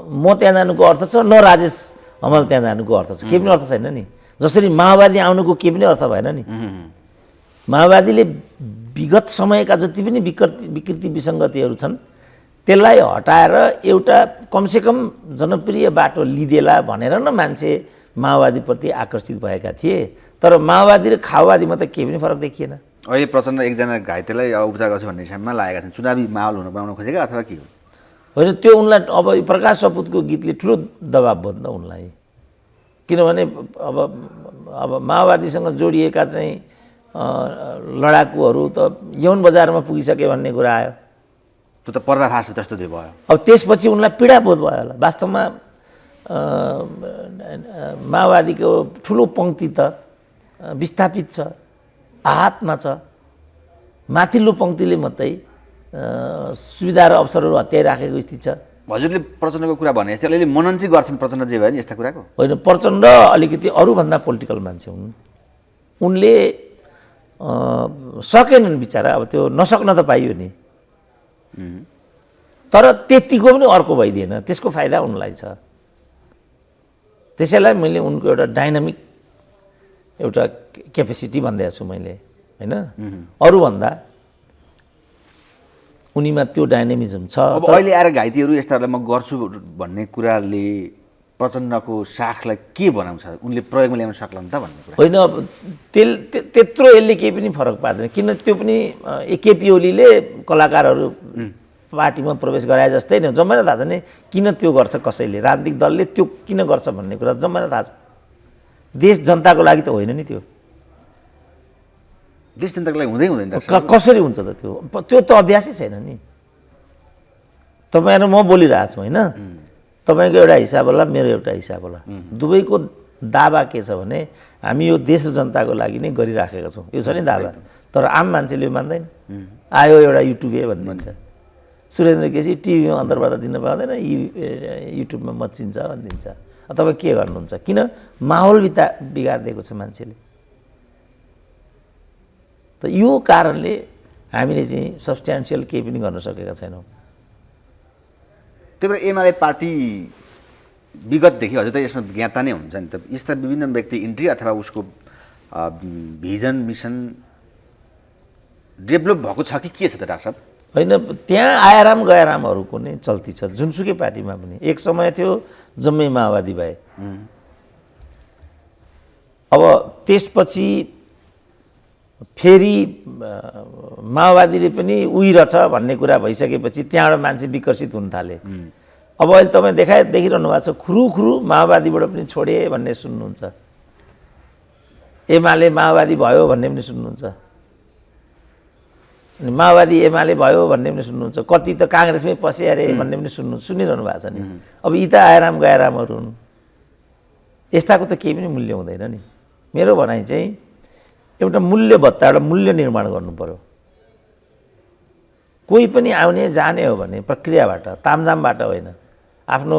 म त्यहाँ जानुको अर्थ छ, न राजेश हमाल त्यहाँ जानुको अर्थ छ, केही पनि अर्थ छैन नि। जसरी माओवादी आउनुको केही पनि अर्थ भएन नि। माओवादीले विगत समयका जति पनि विकृति विसङ्गतिहरू छन् त्यसलाई हटाएर एउटा कमसेकम जनप्रिय बाटो लिदेला भनेर न मान्छे माओवादीप्रति आकर्षित भएका थिए। तर माओवादी र खाओवादीमा त केही पनि फरक देखिएन। अहिले प्रचण्ड एकजना घाइतेलाई उपचार गर्छु भन्ने हिसाबमा लागेका छन्। चुनावी माहौल हुन बनाउन खोजेका अथवा के हो? होइन, त्यो उनलाई अब प्रकाश सपुतको गीतले ठुलो दबाब भयो नि त उनलाई। किनभने अब माओवादीसँग जोडिएका चाहिँ लडाकुहरू त यौन बजारमा पुगिसके भन्ने कुरा आयो। त्यो त पर्दाफास जस्तो भयो। अब त्यसपछि उनलाई पीडा बोध भयो होला। वास्तवमा माओवादीको ठुलो पङ्क्ति त विस्थापित छ, आहतमा छ। माथिल्लो पङ्क्तिले मात्रै सुविधा र अवसरहरू हत्याइराखेको स्थिति छ। हजुरले प्रचण्डको कुरा भने जस्तै अलिअलि मनन चाहिँ गर्छन् प्रचण्ड जे भयो नि यस्ता कुराको? होइन, प्रचण्ड अलिकति अरूभन्दा पोलिटिकल मान्छे हुन्। उनले सकेनन् बिचरा, अब त्यो नसक्न त पाइयो नि, तर त्यतिको पनि अर्को भइदिएन। त्यसको फाइदा उनलाई छ। त्यसैलाई मैले उनको एउटा डाइनामिक एउटा क्यापेसिटी भन्दैछु मैले, होइन? अरूभन्दा उनीमा त्यो डाइनामिजम छ। अब अहिले आएर घाइतेहरू यस्ताहरूलाई म गर्छु भन्ने कुराले प्रचण्डको साखलाई के बनाउँछ? उनले प्रयोगमा ल्याउन सक्लान् त भन्ने कुरा होइन। अब त्यत्रो यसले केही पनि फरक पार्दैन। किन त्यो पनि केपी ओलीले कलाकारहरू पार्टीमा प्रवेश गराए जस्तै नै जम्मै थाहा छ नि। किन त्यो गर्छ कसैले, राजनीतिक दलले त्यो किन गर्छ भन्ने कुरा जम्मै थाहा छ। देश जनताको लागि त होइन नि त्यो। देश जनताको लागि हुँदै हुँदैन। कसरी हुन्छ त त्यो? त्यो त अभ्यासै छैन नि। तपाईँ र म बोलिरहेको छु, होइन? तपाईँको एउटा हिसाब होला, मेरो एउटा हिसाब होला। दुवैको दावा के छ भने हामी यो देश र जनताको लागि नै गरिराखेका छौँ, यो छ नि दावा। तर आम मान्छेले यो मान्दैन। आयो एउटा युट्युबे भनिदिन्छ, सुरेन्द्र केसी टिभीमा अन्तर्वार्ता दिन पाउँदैन, युट्युबमा मचिन्छ भनिदिन्छ। तपाईँ के गर्नुहुन्छ? किन माहौल बिगारिदिएको छ मान्छेले। त यो कारणले हामीले चाहिँ सब्सट्यान्सियल केही पनि गर्न सकेका छैनौँ। त्यही भएर एमाले पार्टी विगतदेखि हजुर त यसमा ज्ञाता नै हुन्छ नि त। यस्ता विभिन्न व्यक्ति इन्ट्री अथवा उसको भिजन मिसन डेभलप भएको छ कि के छ त डाक्टर साहब? होइन, त्यहाँ आयाराम गयारामहरूको नै चल्ती छ जुनसुकै पार्टीमा पनि। एक समय थियो जम्मै माओवादी भए, अब त्यसपछि फेरि माओवादीले पनि उहिरहेछ भन्ने कुरा भइसकेपछि त्यहाँबाट मान्छे विकसित हुन थाले। अब अहिले तपाईँ देखिरहनु भएको छ, खुरुखुरु माओवादीबाट पनि छोडे भन्ने सुन्नुहुन्छ, एमाले माओवादी भयो भन्ने पनि सुन्नुहुन्छ, माओवादी एमाले भयो भन्ने पनि सुन्नुहुन्छ, कति त काङ्ग्रेसमै पसे अरे भन्ने पनि सुनिरहनु भएको छ नि। अब यी त आयाराम गयारामहरू हुन्। यस्ताको त केही पनि मूल्य हुँदैन नि। मेरो भनाइ चाहिँ एउटा मूल्य भत्ता, एउटा मूल्य निर्माण गर्नु पर्यो। कोही पनि आउने जाने हो भने प्रक्रियाबाट, तामझामबाट होइन, आफ्नो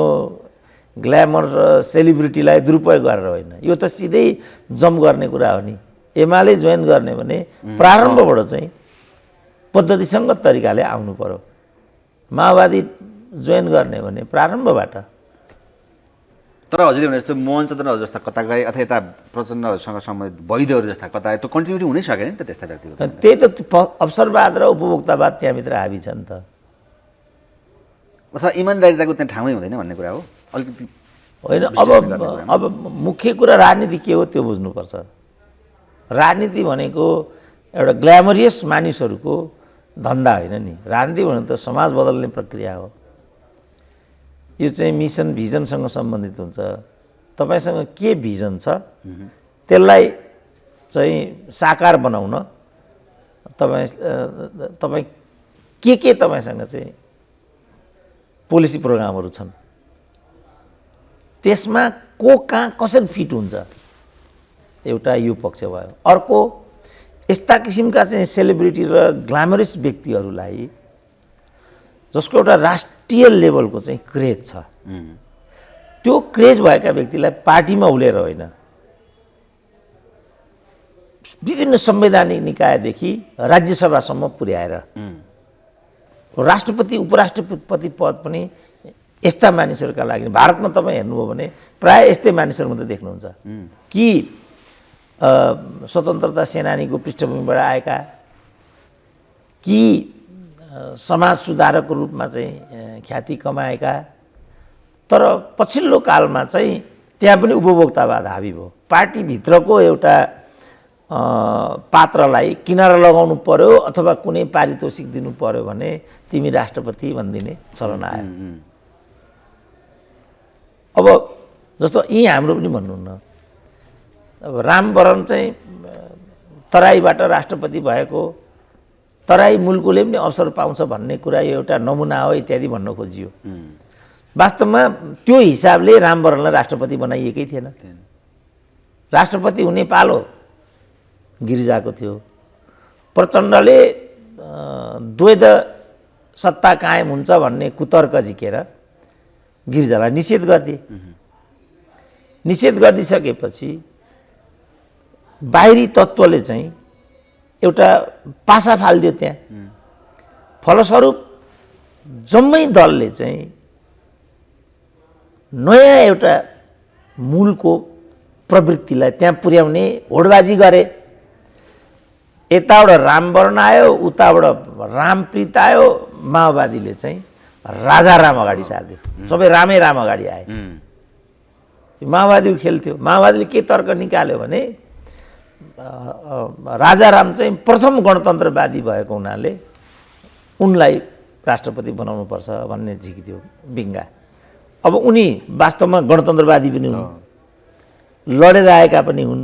ग्ल्यामर र सेलिब्रिटीलाई दुरुपयोग गरेर होइन, यो त सिधै जम्प गर्ने कुरा हो नि। एमाले जोइन गर्ने भने प्रारम्भबाट चाहिँ पद्धतिसङ्गत तरिकाले आउनु पर्यो। माओवादी जोइन गर्ने भने प्रारम्भबाट। तर हजुरले भने जस्तो मोहन चन्द्र जस्ता कता गए अथवा यता प्रचण्डहरूसँग सम्बन्धित वैद्यहरू जस्ता कता गए, त्यो कन्टिन्युटी हुनै सकेन नि त त्यस्ता व्यक्तिको। त्यही त अवसरवाद र उपभोक्तावाद त्यहाँभित्र हाबी छ नि त। अथवा इमान्दारिताको त्यहाँ ठाउँै हुँदैन भन्ने कुरा हो अलिकति होइन। अब मुख्य कुरा राजनीति के हो त्यो बुझ्नुपर्छ। राजनीति भनेको एउटा ग्ल्यामरियस मानिसहरूको धन्दा होइन नि। राजनीति भनेको त समाज बदल्ने प्रक्रिया हो। यो चाहिँ मिसन भिजनसँग सम्बन्धित हुन्छ। तपाईँसँग के भिजन छ त्यसलाई चाहिँ साकार बनाउन तपाईँ के तपाईँसँग चाहिँ पोलिसी प्रोग्रामहरू छन्, त्यसमा को कहाँ कसरी फिट हुन्छ, एउटा यो पक्ष भयो। अर्को यस्ता किसिमका चाहिँ सेलिब्रिटी र ग्ल्यामरस व्यक्तिहरूलाई जसको एउटा राष्ट्रिय लेभलको चाहिँ क्रेज छ, त्यो क्रेज भएका व्यक्तिलाई पार्टीमा उलेर होइन, विभिन्न संवैधानिक निकायदेखि राज्यसभासम्म पुर्याएर राष्ट्रपति उपराष्ट्रपति पद पनि यस्ता मानिसहरूका लागि। भारतमा तपाईँ हेर्नुभयो भने प्रायः यस्तै मानिसहरू मात्रै देख्नुहुन्छ कि स्वतन्त्रता सेनानीको पृष्ठभूमिबाट आएका, कि समाज सुधारकको रूपमा चाहिँ ख्याति कमाएका। तर पछिल्लो कालमा चाहिँ त्यहाँ पनि उपभोक्तावाद हाबी भयो। पार्टीभित्रको एउटा पात्रलाई किनारा लगाउनु पर्यो अथवा कुनै पारितोषिक दिनु पर्यो भने तिमी राष्ट्रपति भनिदिने चलन आयो। अब जस्तो यहीँ हाम्रो पनि भन्नुहुन्न, अब रामवरण चाहिँ तराईबाट राष्ट्रपति भएको, तराई मुलुकले पनि अवसर पाउँछ भन्ने कुरा एउटा नमुना हो इत्यादि भन्न खोजियो। वास्तवमा त्यो हिसाबले रामवरणलाई राष्ट्रपति बनाइएकै थिएन। राष्ट्रपति हुने पालो गिरिजाको थियो। प्रचण्डले द्वैध सत्ता कायम हुन्छ भन्ने कुतर्क झिकेर गिरिजालाई निषेध गरिदिए। निषेध गरिदिसकेपछि बाहिरी तत्त्वले चाहिँ एउटा पासा फालिदियो त्यहाँ। फलस्वरूप जम्मै दलले चाहिँ नयाँ एउटा मूलको प्रवृत्तिलाई त्यहाँ पुर्याउने होडबाजी गरे। यताबाट रामवरण आयो, उताबाट रामप्रीत आयो, माओवादीले चाहिँ राजा राम अगाडि सारिदियो। सबै रामै राम अगाडि आए। माओवादीको खेल थियो। माओवादीले के तर्क निकाल्यो भने राजाराम चाहिँ प्रथम गणतन्त्रवादी भएको हुनाले उनलाई राष्ट्रपति बनाउनुपर्छ भन्ने झिकिदियो बिङ्गा। अब उनी वास्तवमा गणतन्त्रवादी पनि हुन्, लडेर आएका पनि हुन्,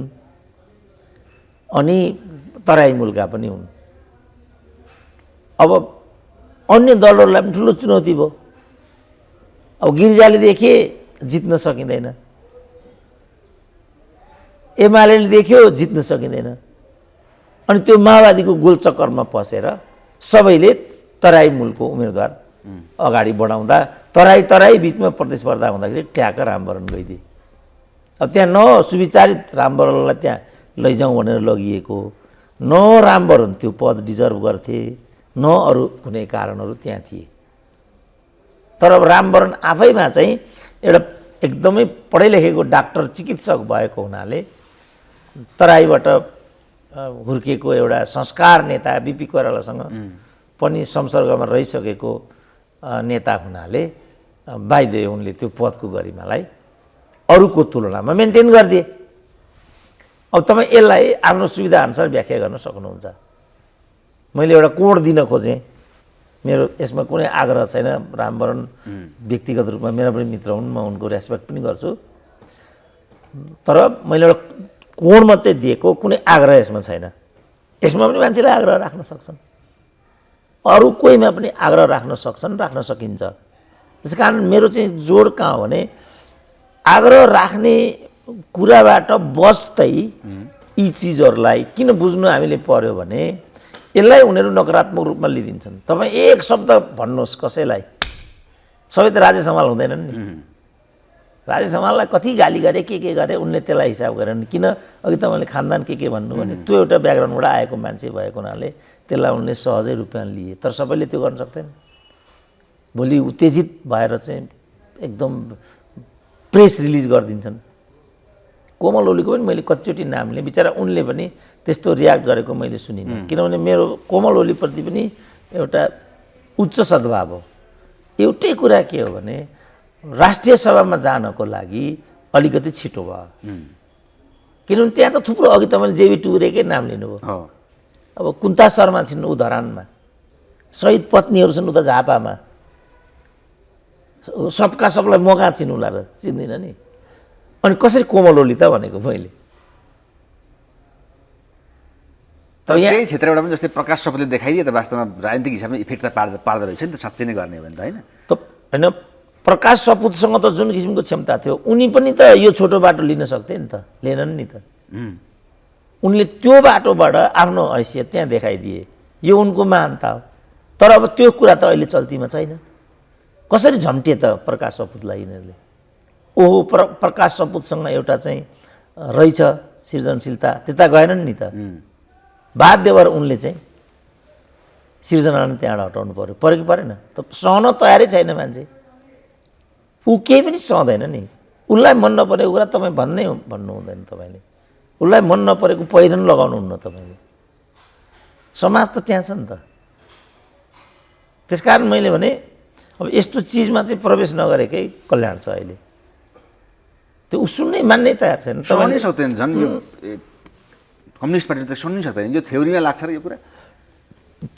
अनि तराई मुलका पनि हुन्। अब अन्य दलहरूलाई पनि ठुलो चुनौती भयो। अब गिरिजाले देखे जित्न सकिँदैन, एमाले देख्यो जित्न सकिँदैन, अनि त्यो माओवादीको गोलचक्करमा पसेर सबैले तराई मुलको उम्मेदवार अगाडि बढाउँदा तराई बिचमा प्रतिस्पर्धा हुँदाखेरि ट्याक रामवरण गइदिए। अब त्यहाँ न सुविचारित रामवरणलाई त्यहाँ लैजाउँ भनेर लगिएको, न रामवरण त्यो पद डिजर्भ गर्थे, न अरू कुनै कारणहरू त्यहाँ थिए। तर अब रामवरण आफैमा चाहिँ एउटा एकदमै पढे लेखेको डाक्टर चिकित्सक भएको हुनाले तराईबाट हुर्केको एउटा संस्कार नेता बिपी कोइरालासँग पनि संसर्गमा रहिसकेको नेता हुनाले बाध्य उनले त्यो पदको गरिमालाई अरूको तुलनामा मेन्टेन गरिदिए। अब तपाईँ यसलाई आफ्नो सुविधाअनुसार व्याख्या गर्न सक्नुहुन्छ। मैले एउटा कोड दिन खोजेँ, मेरो यसमा कुनै आग्रह छैन। रामवरण व्यक्तिगत रूपमा मेरा पनि मित्र हुन्, म उनको रेस्पेक्ट पनि गर्छु, तर मैले एउटा कोड मात्रै दिएको, कुनै आग्रह यसमा छैन। यसमा पनि मान्छेले आग्रह राख्न सक्छन्, अरू कोहीमा पनि आग्रह राख्न सक्छन्, राख्न सकिन्छ। त्यस कारण मेरो चाहिँ जोड कहाँ हो भने आग्रह राख्ने कुराबाट बस्दै यी चिजहरूलाई किन बुझ्नु हामीले पर्यो भने यसलाई उनीहरू नकारात्मक रूपमा लिइदिन्छन्। तपाईँ एक शब्द भन्नुहोस् कसैलाई, सबै त राज्य सम्हाल हुँदैनन् नि। राजेश हमाललाई कति गाली गरे के गरे उनले त्यसलाई हिसाब गरेन। किन अघि तपाईँले खानदान के भन्नु भने त्यो एउटा ब्याकग्राउन्डबाट आएको मान्छे भएको हुनाले त्यसलाई उनले सहजै रूपमा लिए। तर सबैले त्यो गर्न सक्दैन। भोलि उत्तेजित भएर चाहिँ एकदम प्रेस रिलिज गरिदिन्छन्। कोमल ओलीको पनि मैले कतिचोटि नाम लिएँ, बिचरा उनले पनि त्यस्तो रियाक्ट गरेको मैले सुनिनँ। किनभने मेरो कोमल ओलीप्रति पनि एउटा उच्च सद्भाव हो। एउटै कुरा के हो भने राष्ट्रिय सभामा जानको लागि अलिकति छिटो भयो। किनभने त्यहाँ त थुप्रो, अघि तपाईँले जेबी टुरेकै नाम लिनुभयो। अब कुन्ता शर्मा छिन् ऊ धरानमा, शहीद पत्नीहरू छन् उता झापामा, सबका सबलाई मौका चिन्नु ला र चिन्दिनँ नि। अनि कसरी कोमल ओली त भनेको मैले। तर यही क्षेत्रबाट पनि जस्तै प्रकाश सपुतले देखाइदिए त वास्तवमा राजनीतिक हिसाबमा इफेक्ट त पार्दो रहेछ नि त, साँच्चै नै गर्ने हो भने त होइन। त होइन, प्रकाश सपुतसँग त जुन किसिमको क्षमता थियो उनी पनि त यो छोटो बाटो लिन सक्थे नि त, लिएनन् नि त। उनले त्यो बाटोबाट आफ्नो हैसियत त्यहाँ देखाइदिए, यो उनको महानता हो। तर अब त्यो कुरा त अहिले चल्तीमा छैन। कसरी झम्टे त प्रकाश सपुतलाई यिनीहरूले? ओहो, प्रकाश सपुतसँग एउटा चाहिँ रहेछ सृजनशीलता, त्यता गएनन् नि त। बाध्य भएर उनले चाहिँ सृजनालाई त्यहाँबाट हटाउनु पऱ्यो कि परेन? त सहन तयारै छैन मान्छे। ऊ केही पनि सहँदैन नि। उसलाई मन नपरेको कुरा तपाईँ भन्नु हुँदैन। तपाईँले उसलाई मन नपरेको पहिरन लगाउनुहुन्न तपाईँले। समाज त त्यहाँ छ नि त। त्यसकारण मैले भने अब यस्तो चिजमा चाहिँ प्रवेश नगरेकै कल्याण छ अहिले। त्यो ऊ सुन्नै मान्नै तयार छैन। सुन्नै सक्दैन। झन् यो कम्युनिस्ट पार्टी त सुन्नै सक्दैन। यो थ्योरीमा लाग्छ र यो कुरा?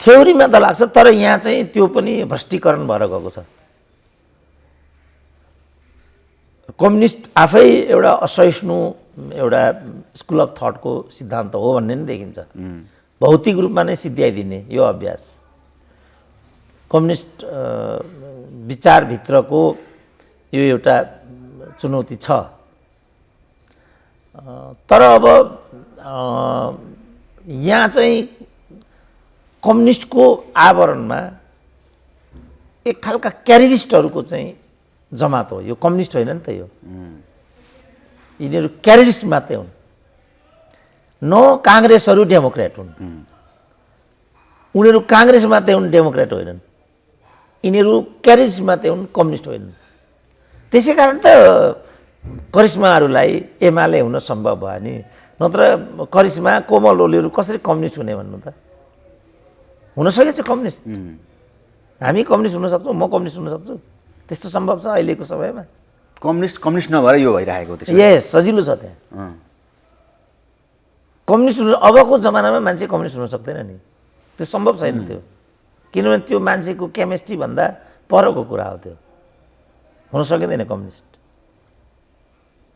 थ्योरीमा त लाग्छ, तर यहाँ चाहिँ त्यो पनि भ्रष्टीकरण भएर गएको छ। कम्युनिस्ट आफै एउटा असहिष्णु एउटा स्कुल अफ थटको सिद्धान्त हो भन्ने नै देखिन्छ। भौतिक रूपमा नै सिद्ध्याइदिने यो अभ्यास कम्युनिस्ट विचारभित्रको यो एउटा चुनौती छ। तर अब यहाँ चाहिँ कम्युनिस्टको आवरणमा एक खालका क्यारिलिस्टहरूको चाहिँ जमात हो। यो कम्युनिस्ट होइन नि त। यो यिनीहरू क्यारिलिस्ट मात्रै हुन्। न काङ्ग्रेसहरू डेमोक्रेट हुन्। उनीहरू काङ्ग्रेस मात्रै हुन्, डेमोक्रेट होइनन्। यिनीहरू क्यारिलिस्ट मात्रै हुन्, कम्युनिस्ट होइनन्। त्यसै कारण त करिश्माहरूलाई एमाले हुन सम्भव भयो नि। नत्र करिश्मा कोमल ओलीहरू कसरी कम्युनिस्ट हुने भन्नु त? हुन सकेछ कम्युनिस्ट। हामी कम्युनिस्ट हुन सक्छौँ, म कम्युनिस्ट हुन सक्छु। त्यस्तो सम्भव छ अहिलेको समयमा? कम्युनिस्ट नभएर यो भइरहेको थियो। यस, सजिलो छ त्यहाँ। कम्युनिस्ट हुनु अबको जमानामा मान्छे कम्युनिस्ट हुन सक्दैन नि। त्यो सम्भव छैन त्यो। किनभने त्यो मान्छेको केमिस्ट्री भन्दा परको कुरा हो। त्यो हुन सकिँदैन कम्युनिस्ट।